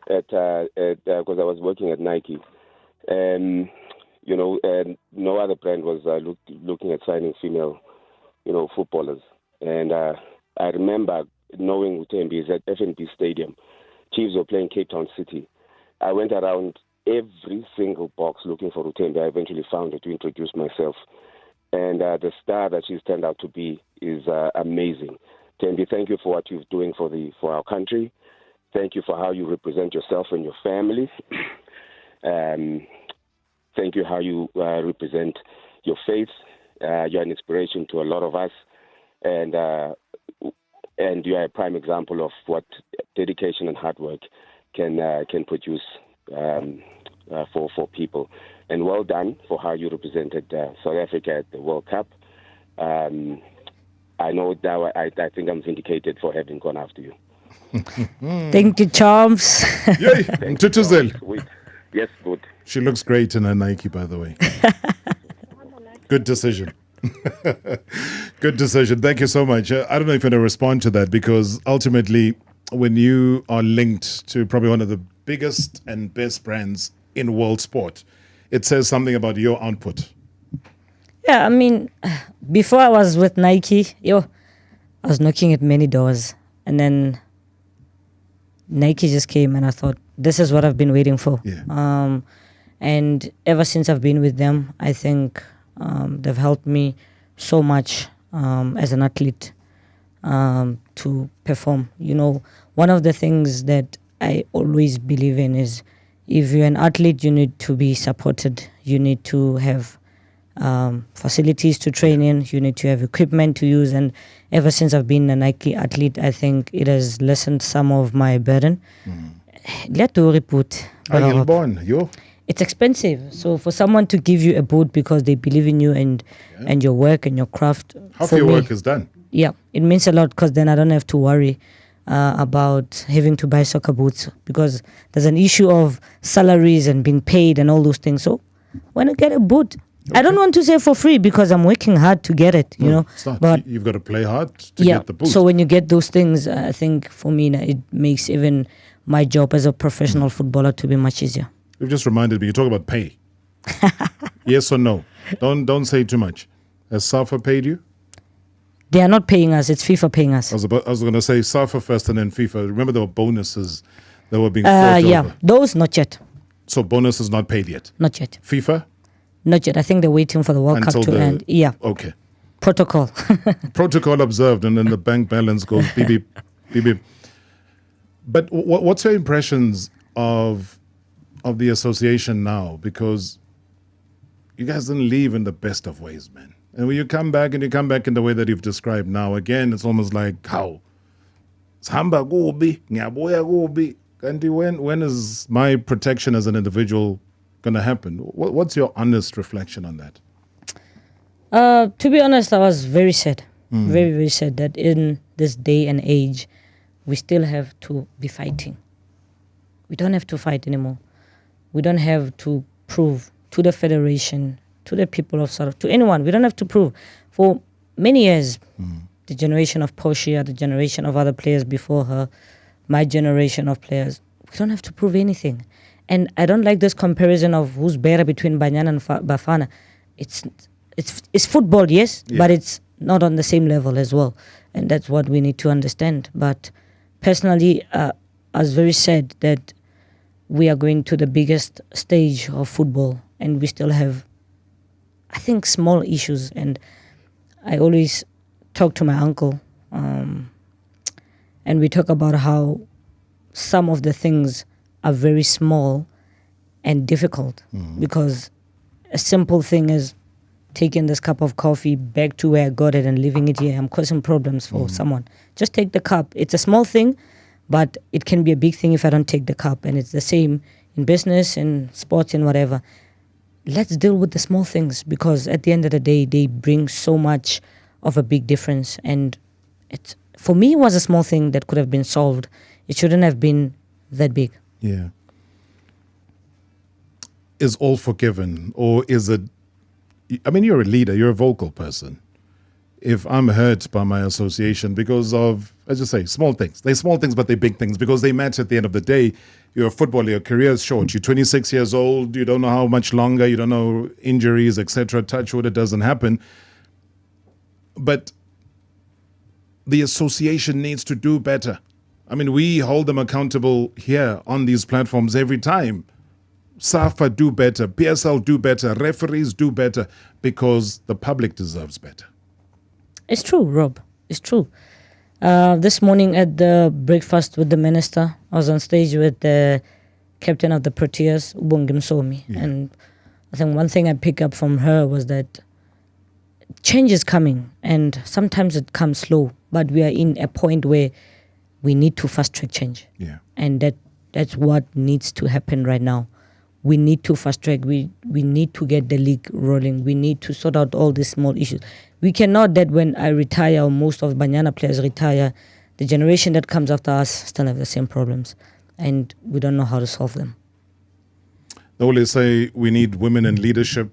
because I was working at Nike, you know, and no other brand was looking at signing female, you know, footballers. And I remember knowing Thembi is at FNB Stadium. Chiefs were playing Cape Town City. I went around every single box looking for Thembi. I eventually found her to introduce myself. And the star that she's turned out to be is amazing. Thembi, thank you for what you're doing for our country. Thank you for how you represent yourself and your family. Thank you how you represent your faith. You're an inspiration to a lot of us, and you are a prime example of what dedication and hard work can produce for people. And well done for how you represented South Africa at the World Cup. I know now I think I'm vindicated for having gone after you. Thank you, Charms. Yay, Tutuzel. Yes, good. She looks great in her Nike, by the way. Good decision. Good decision. Thank you so much. I don't know if you're going to respond to that, because ultimately, when you are linked to probably one of the biggest and best brands in world sport, it says something about your output. Yeah, I mean, before I was with Nike, I was knocking at many doors. And then Nike just came and I thought, this is what I've been waiting for. Yeah. And ever since I've been with them, I think they've helped me so much as an athlete to perform. You know, one of the things that I always believe in is, if you're an athlete, you need to be supported. You need to have facilities to train in. You need to have equipment to use. And ever since I've been a Nike athlete, I think it has lessened some of my burden. Let to report. It's expensive. So for someone to give you a boot because they believe in you and your work and your craft. Half your work is done. Yeah, it means a lot, because then I don't have to worry about having to buy soccer boots, because there's an issue of salaries and being paid and all those things. So when I get a boot, I don't want to say for free, because I'm working hard to get it, you know. It's not. But you've got to play hard to get the boot. So when you get those things, I think for me, it makes even my job as a professional footballer to be much easier. You've just reminded me, you talk about pay. Yes or no? Don't say too much. Has SAFA paid you? They are not paying us. It's FIFA paying us. I was going to say SAFA first and then FIFA. Remember there were bonuses that were being fought over. Those not yet. So bonus is not paid yet? Not yet. FIFA? Not yet. I think they're waiting for the World Cup to end. Yeah. Okay. Protocol. Protocol observed, and then the bank balance goes beep, beep, beep, beep. But what's your impressions of the association now? Because you guys didn't leave in the best of ways, man. And when you come back in the way that you've described now, again, it's almost like, how? Samba gobi, nyaboya gobi. And when is my protection as an individual going to happen? What's your honest reflection on that? To be honest, I was very sad. Very, very sad that in this day and age, we still have to be fighting. We don't have to fight anymore. We don't have to prove to the federation, to the people of South, to anyone. We don't have to prove. For many years, the generation of Portia, the generation of other players before her, my generation of players, we don't have to prove anything. And I don't like this comparison of who's better between Banyana and Bafana. It's football, yes, but it's not on the same level as well. And that's what we need to understand. But personally, I was very sad that we are going to the biggest stage of football and we still have, I think, small issues. And I always talk to my uncle and we talk about how some of the things are very small and difficult because a simple thing is taking this cup of coffee back to where I got it and leaving it here. I'm causing problems for someone. Just take the cup. It's a small thing, but it can be a big thing if I don't take the cup. And it's the same in business, in sports, and whatever. Let's deal with the small things because at the end of the day, they bring so much of a big difference. And for me, it was a small thing that could have been solved. It shouldn't have been that big. Yeah. Is all forgiven, or is it? I mean, you're a leader, you're a vocal person. If I'm hurt by my association because of, as you say, small things. They're small things, but they're big things because they matter at the end of the day. You're a footballer, your career is short. You're 26 years old, you don't know how much longer, you don't know injuries, etc. Touch wood, it doesn't happen. But the association needs to do better. I mean, we hold them accountable here on these platforms every time. SAFA do better, PSL do better, referees do better because the public deserves better. It's true, Rob. It's true. This morning at the breakfast with the minister, I was on stage with the captain of the Proteas, Ubongim Somi. Yeah. And I think one thing I picked up from her was that change is coming and sometimes it comes slow, but we are in a point where we need to fast track change. Yeah. And that's what needs to happen right now. We need to fast track. We need to get the league rolling. We need to sort out all these small issues. We cannot that when I retire or most of Banyana players retire, the generation that comes after us still have the same problems. And we don't know how to solve them. They always say we need women in leadership.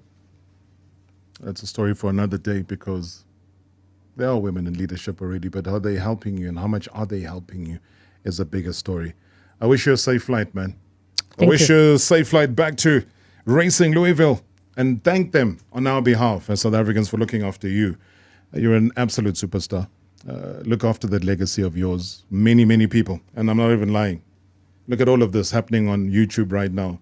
That's a story for another day because there are women in leadership already, but are they helping you and how much are they helping you is a bigger story. I wish you a safe flight, man. I wish you a safe flight back to Racing Louisville and thank them on our behalf as South Africans for looking after you. You're an absolute superstar. Look after that legacy of yours. Many, many people, and I'm not even lying. Look at all of this happening on YouTube right now.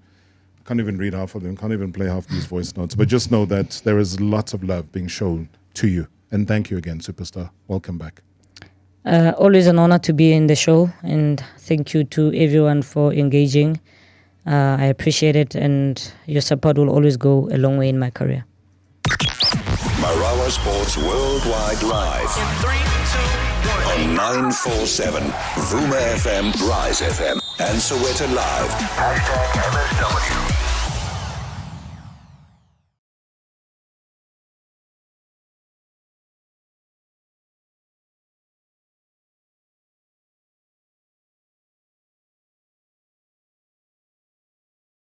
I can't even read half of them, can't even play half these voice notes, but just know that there is lots of love being shown to you. And thank you again, superstar. Welcome back. Always an honor to be in the show, and thank you to everyone for engaging. I appreciate it, and your support will always go a long way in my career. Marawa Sports Worldwide Live on 947 Vuma FM, Rise FM, and Soweto Live. #MSW.